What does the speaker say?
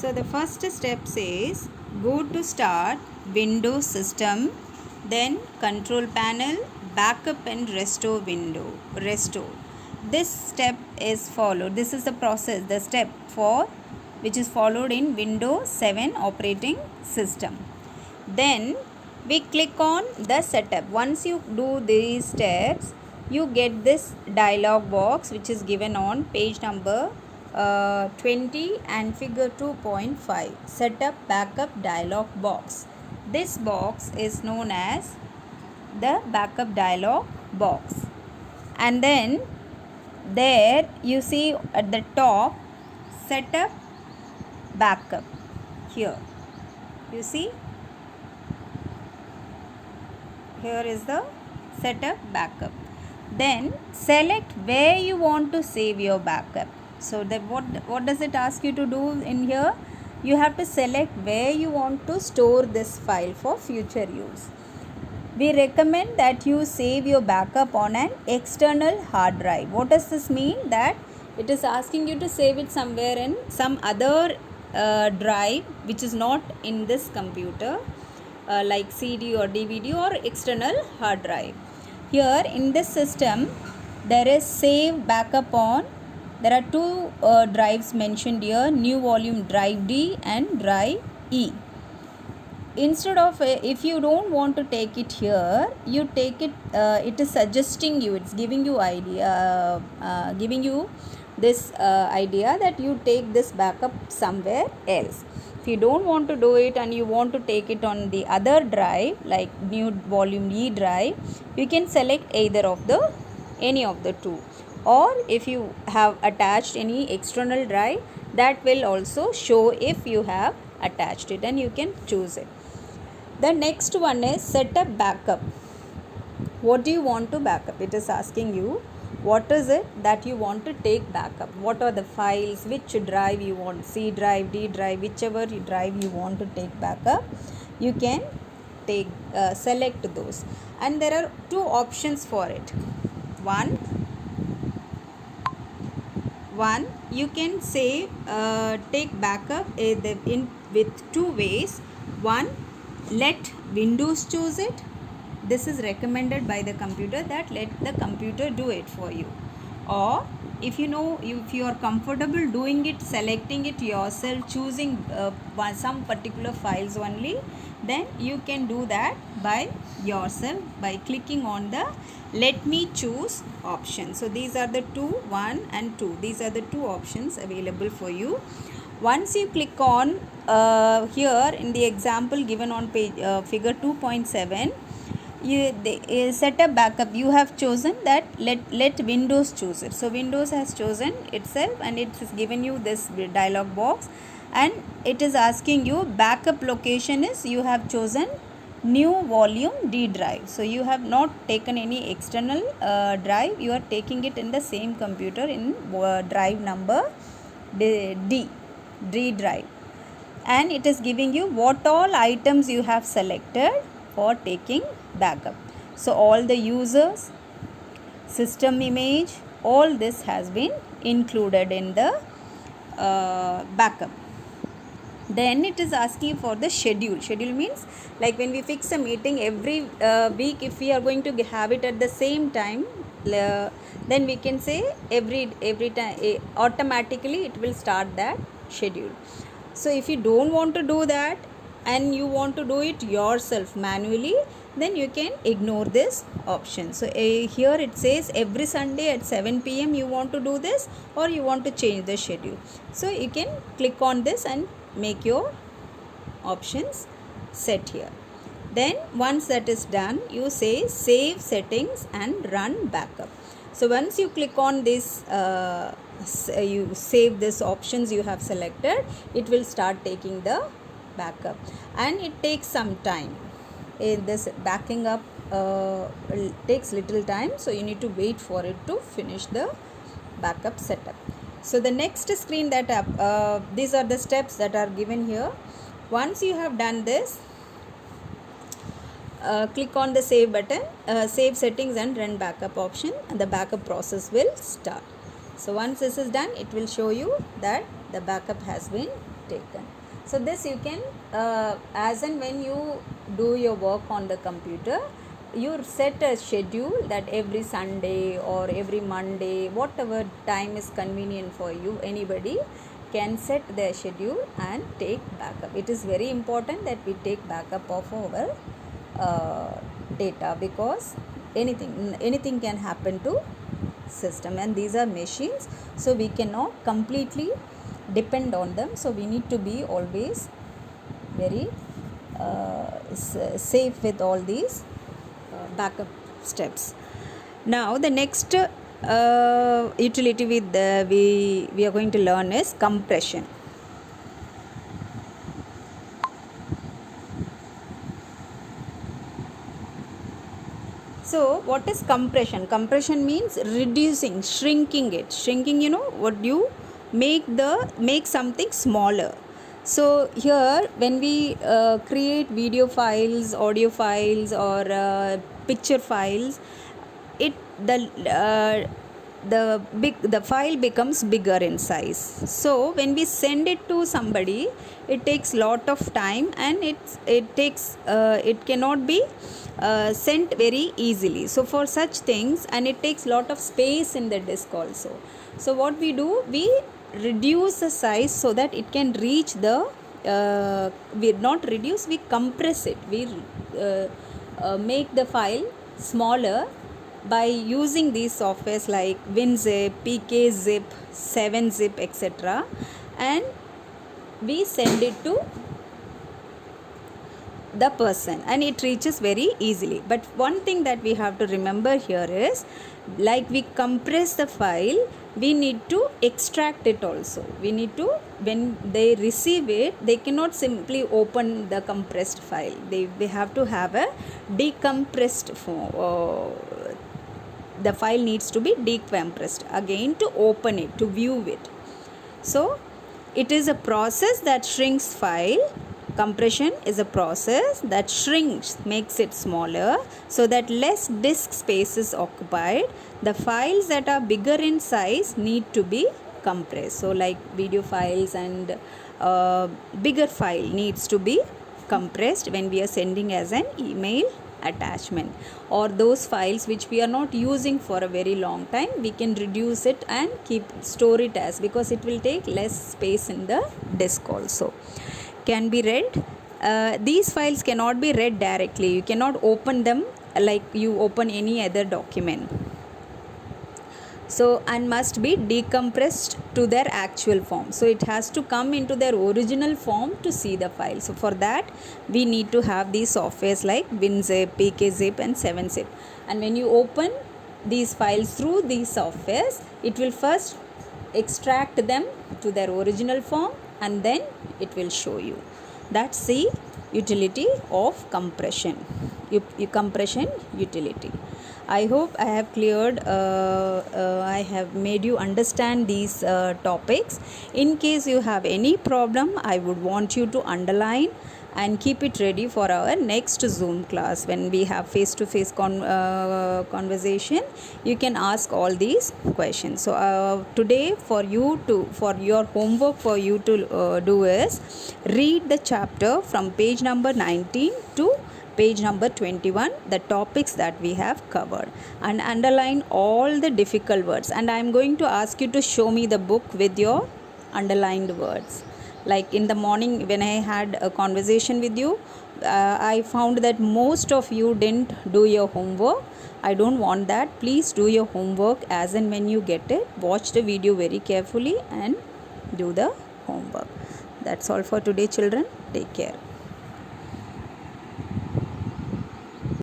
So the first step says go to start, Windows system, then control panel, backup and restore window, restore. This step is followed. This is the process, the step for which is followed in Windows 7 operating system. Then we click on the setup. Once you do these steps, you get this dialog box which is given on page number 20 and figure 2.5, setup backup dialog box. This box is known as the backup dialog box. And then there you see at the top setup backup. Here you see, here is the setup backup. Then select where you want to save your backup. So that what does it ask you to do in here? You have to select where you want to store this file for future use. We recommend that you save your backup on an external hard drive. What does this mean? That it is asking you to save it somewhere in some other drive which is not in this computer, like CD or DVD or external hard drive. Here in this system there is save backup on. There are two drives mentioned here, new volume drive D and drive E. Instead of if you don't want to take it here, you take it, it is suggesting you, it's giving you idea, giving you this idea that you take this backup somewhere else. If you don't want to do it and you want to take it on the other drive like new volume E drive, you can select either of the any of the two, or if you have attached any external drive, that will also show if you have attached it and you can choose it. The next one is setup backup. What do you want to backup? It is asking you what is it that you want to take backup. What are the files, which drive you want, C drive, D drive, whichever drive you want to take backup, you can take select those. And there are two options for it. One, you can say take backup in with two ways. One, let Windows choose it. This is recommended by the computer, that let the computer do it for you. Or if you know, if you are comfortable doing it, selecting it yourself, choosing some particular files only, then you can do that by yourself by clicking on the let me choose option. So these are the two, 1 and 2. These are the two options available for you. Once you click on here in the example given on page figure 2.7, setup backup, you have chosen that let Windows choose it. So Windows has chosen itself and it has given you this dialog box, and it is asking you backup location is, you have chosen new volume D drive. So you have not taken any external drive, you are taking it in the same computer in drive number D drive, and it is giving you what all items you have selected for taking backup. So all the users, system image, all this has been included in the backup. Then it is asking for the schedule. Schedule means like when we fix a meeting every week, if we are going to have it at the same time, then we can say every time automatically it will start that schedule. So if you don't want to do that and you want to do it yourself manually, then you can ignore this option. So here it says every Sunday at 7 p.m. you want to do this, or you want to change the schedule. So you can click on this and make your options set here. Then once that is done, you say save settings and run backup. So once you click on this, you save this options you have selected, it will start taking the backup, and it takes some time. This backing up takes little time, so you need to wait for it to finish the backup setup. So the next screen that these are the steps that are given here. Once you have done this, click on the save button, save settings and run backup option, and the backup process will start. So once this is done, it will show you that the backup has been taken. So this you can, as and when you do your work on the computer, you set a schedule that every Sunday or every Monday, whatever time is convenient for you, anybody can set their schedule and take backup. It is very important that we take backup of our data, because anything can happen to system, and these are machines, so we cannot completely depend on them. So we need to be always very safe with all these backup steps. Now the next utility we are going to learn is compression. So what is compression? Compression means reducing, shrinking it. Shrinking, what you make something smaller. So here when we create video files, audio files, or picture files, the file becomes bigger in size. So when we send it to somebody, it takes lot of time, and it cannot be sent very easily. So for such things, and it takes lot of space in the disk also. So what we do, we reduce the size so that it can reach the we not reduce, we compress it. We make the file smaller by using these softwares like WinZip, PKZip, 7-Zip, etc. And we send it to the person, and it reaches very easily. But one thing that we have to remember here is, like we compress the file, we need to extract it also. We need to, when they receive it, they cannot simply open the compressed file. They have to have a decompressed form. The file needs to be decompressed again to open it, to view it. So it is a process that shrinks file. Compression is a process that shrinks, makes it smaller, so that less disk space is occupied. The files that are bigger in size need to be compressed. So like video files and bigger file needs to be compressed when we are sending as an email attachment. Or those files which we are not using for a very long time, we can reduce it and store it as, because it will take less space in the disk also. Can be read. These files cannot be read directly. You cannot open them like you open any other document. So, and must be decompressed to their actual form. So it has to come into their original form to see the file. So for that, we need to have these softwares like WinZip, PKZip, and 7-Zip. And when you open these files through these softwares, it will first extract them to their original form, and then it will show you. That's the utility of compression. Compression utility. I hope I have cleared, I have made you understand these topics. In case you have any problem, I would want you to underline and keep it ready for our next Zoom class. When we have face-to-face conversation, you can ask all these questions. So today for your homework for you to do is read the chapter from page number 19 to page number 21, the topics that we have covered, and underline all the difficult words. And I am going to ask you to show me the book with your underlined words. Like in the morning when I had a conversation with you, I found that most of you didn't do your homework. I don't want that. Please do your homework as and when you get it. Watch the video very carefully and do the homework. That's all for today, children. Take care.